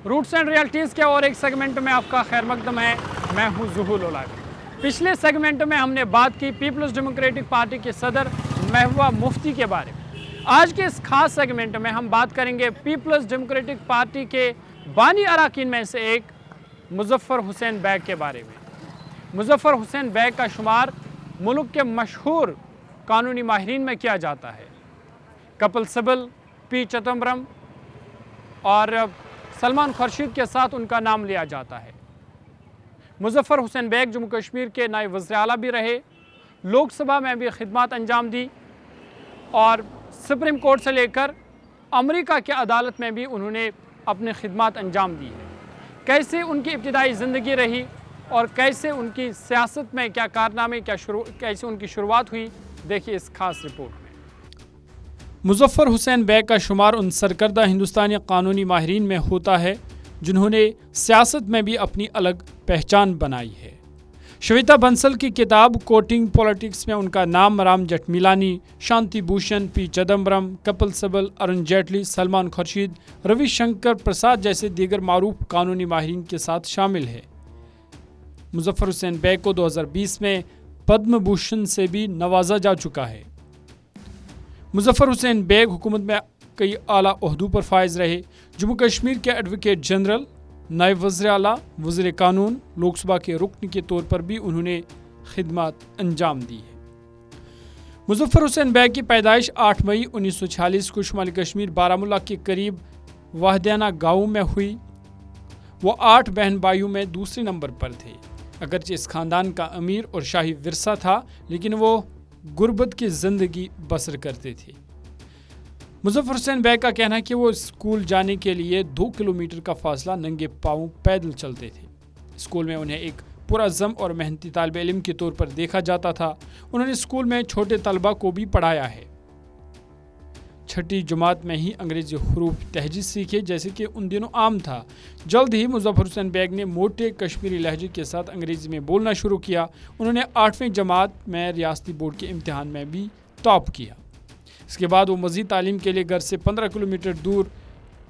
Roots and realities के और एक सेगमेंट में आपका खैर मकदम है। मैं हूं ज़ुहूल ओलावी। पिछले सेगमेंट में हमने बात की पीपल्स डेमोक्रेटिक पार्टी के सदर महबूबा मुफ्ती के बारे में। आज के इस खास सेगमेंट में हम बात करेंगे पीपल्स डेमोक्रेटिक पार्टी के बानी अरकान में से एक मुज़फ़्फ़र हुसैन बैग के बारे में। मुज़फ़्फ़र हुसैन बैग का शुमार मुल्क के मशहूर कानूनी माहिरीन में किया जाता है। कपिल सिब्बल, पी चिदम्बरम और सलमान खुर्शीद के साथ उनका नाम लिया जाता है। मुज़फ़्फ़र हुसैन बैग जम्मू कश्मीर के नायब वज़ीर आला भी रहे, लोकसभा में भी खिदमत अंजाम दी और सुप्रीम कोर्ट से लेकर अमेरिका की अदालत में भी उन्होंने अपनी खिदमत अंजाम दी है। कैसे उनकी इब्तिदाई ज़िंदगी रही और कैसे उनकी सियासत में क्या कारनामे कैसे उनकी शुरुआत हुई, देखिए इस खास रिपोर्ट में। मुज़फ़्फ़र हुसैन बैग का शुमार उन सरकर्दा हिंदुस्तानी कानूनी माहिरीन में होता है जिन्होंने सियासत में भी अपनी अलग पहचान बनाई है। श्वेता बंसल की किताब कोटिंग पॉलिटिक्स में उनका नाम राम जेठमिलानी, शांति भूषण, पी चिदम्बरम, कपिल सिब्बल, अरुण जेटली, सलमान खुर्शीद, रविशंकर प्रसाद जैसे दीगर मारूफ कानूनी माहिरीन के साथ शामिल है। मुज़फ़्फ़र हुसैन बैग को 2020 में पद्म भूषण से भी नवाजा जा चुका है। मुज़फ़्फ़र हुसैन बैग हुकूमत में कई आला ओहदों पर फायज रहे। जम्मू कश्मीर के एडवोकेट जनरल, नायब वज़ीर आला, वज़ीर कानून, लोकसभा के रुकन के तौर पर भी उन्होंने खिदमत अंजाम दी है। मुज़फ़्फ़र हुसैन बैग की पैदाइश 8 मई 1946 को शुमाली कश्मीर बारामुल्ला के करीब वाहदियाना गाँव में हुई। वो 8 बहन भाइयों में दूसरे नंबर पर थे। अगरचे इस ख़ानदान का अमीर और शाही विरसा था, लेकिन वो गुर्बत की ज़िंदगी बसर करते थे। मुज़फ़्फ़र हुसैन बैग का कहना है कि वो स्कूल जाने के लिए 2 किलोमीटर का फासला नंगे पाँव पैदल चलते थे। स्कूल में उन्हें एक पुरअज़्म और मेहनती तालिब इल्म के तौर पर देखा जाता था। उन्होंने स्कूल में छोटे तलबा को भी पढ़ाया है। 6ठी जमात में ही अंग्रेज़ी हरूफ तहजीद सीखे, जैसे कि उन दिनों आम था। जल्द ही मुज़फ़्फ़र हुसैन बैग ने मोटे कश्मीरी लहजे के साथ अंग्रेज़ी में बोलना शुरू किया। उन्होंने 8वीं जमात में रियासती बोर्ड के इम्तिहान में भी टॉप किया। इसके बाद वो मज़ीद तालीम के लिए घर से 15 किलोमीटर दूर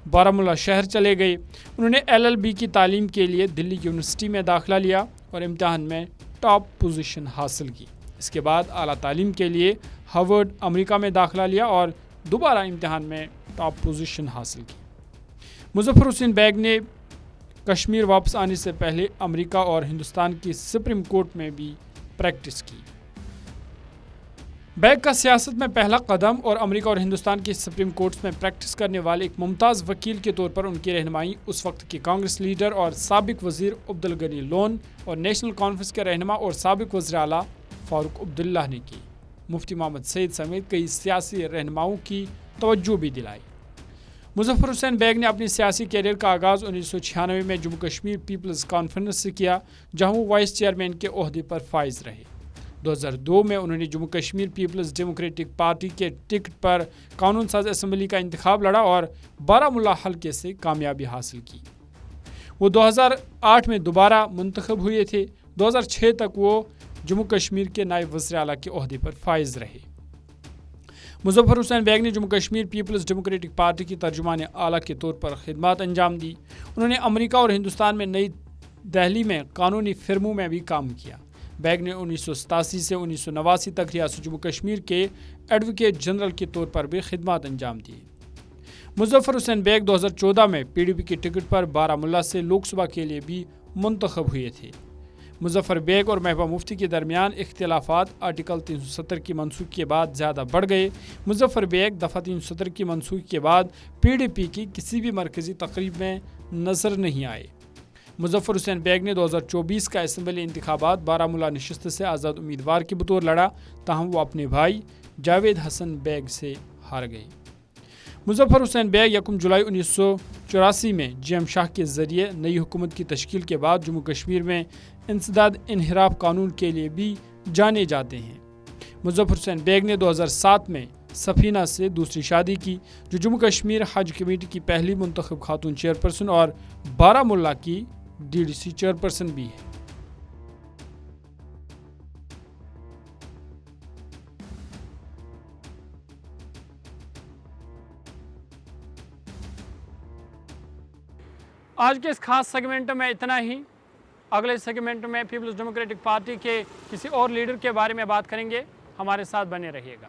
बारामुल्ला शहर चले गए। उन्होंने LLB की तालीम के लिए दिल्ली यूनिवर्सिटी में दाखिला लिया और इम्तिहान में टॉप पोजीशन हासिल की। इसके बाद आला तालीम के लिए हार्वर्ड अमेरिका में दाखिला लिया और दोबारा इम्तिहान में टॉप पोजीशन हासिल की। मुज़फ़्फ़र हुसैन बैग ने कश्मीर वापस आने से पहले अमेरिका और हिंदुस्तान की सुप्रीम कोर्ट में भी प्रैक्टिस की। बैग का सियासत में पहला कदम और अमेरिका और हिंदुस्तान की सुप्रीम कोर्ट्स में प्रैक्टिस करने वाले एक मुमताज़ वकील के तौर पर उनकी रहनुमाई उस वक्त के कांग्रेस लीडर और साबिक वज़ीर अब्दुल गनी लोन और नेशनल कॉन्फ्रेंस के रहनुमा और साबिक वज़ीर आला फ़ारूक अब्दुल्ला ने की। मुफ्ती मोहम्मद सईद समेत कई सियासी रहनुमाओं की तवज्जो भी दिलाई। मुज़फ़्फ़र हुसैन बैग ने अपनी सियासी कैरियर का आगाज़ 1996 में जम्मू कश्मीर पीपल्स कॉन्फ्रेंस से किया, जहां वो वाइस चेयरमैन के ओहदे पर फाइज रहे। 2002 में उन्होंने Jammu Kashmir Peoples Democratic Party के टिकट पर कानून साज असम्बली का इंतखाब लड़ा और बारामुल्ला हल्के से कामयाबी हासिल की। वो 2008 में दोबारा मुंतखब हुए थे। 2006 तक वो जम्मू कश्मीर के नायब वज़ीर आला के ओहदे पर फाइज रहे। मुज़फ़्फ़र हुसैन बैग ने Jammu Kashmir Peoples Democratic Party की तर्जुमान आला के तौर पर खिदमत अंजाम दी। उन्होंने अमेरिका और हिंदुस्तान में नई दिल्ली में कानूनी फिल्मों में भी काम किया। बैग ने 1987 से 1989 तक रियासत जम्मू कश्मीर के एडवोकेट जनरल के तौर पर भी खिदमत अंजाम दी। मुज़फ़्फ़र हुसैन बैग 2014 में PDP के टिकट पर बारामुल्ला से लोकसभा के लिए भी मुंतखब हुए थे। मुज़फ़्फ़र बैग और महबूबा मुफ्ती के दरमियान इख्तिलाफ़ात आर्टिकल 370 की मनसूखी के बाद ज़्यादा बढ़ गए। मुज़फ़्फ़र बैग दफ़ा 370 की मनसूखी के बाद PDP की किसी भी मरकज़ी तकरीब में नज़र नहीं आए। मुज़फ़्फ़र हुसैन बैग ने 2024 का असम्बली इंतखाबात बारामुल्ला नशिस्त से आज़ाद उम्मीदवार के बतौर लड़ा, ताहम वो अपने भाई जावेद हसन बैग से हार गए। मुज़फ़्फ़र हुसैन बैग 1 जुलाई 1984 में GM शाह के ज़रिए नई हुकूमत की तश्कील के बाद जम्मू कश्मीर में इंसदाद इनहिराफ कानून के लिए भी जाने जाते हैं। मुज़फ़्फ़र हुसैन बैग ने 2007 में सफीना से दूसरी शादी की, जो जम्मू कश्मीर हज कमेटी की पहली मुंतखब खातून चेयरपर्सन और बारामुल्ला की DDC चेयरपर्सन भी है। آج کے اس خاص سیگمنٹ میں اتنا ہی. اگلے سیگمنٹ میں پیپلز ڈیموکریٹک پارٹی کے کسی اور لیڈر کے بارے میں بات کریں گے. ہمارے ساتھ بنے رہیے گا.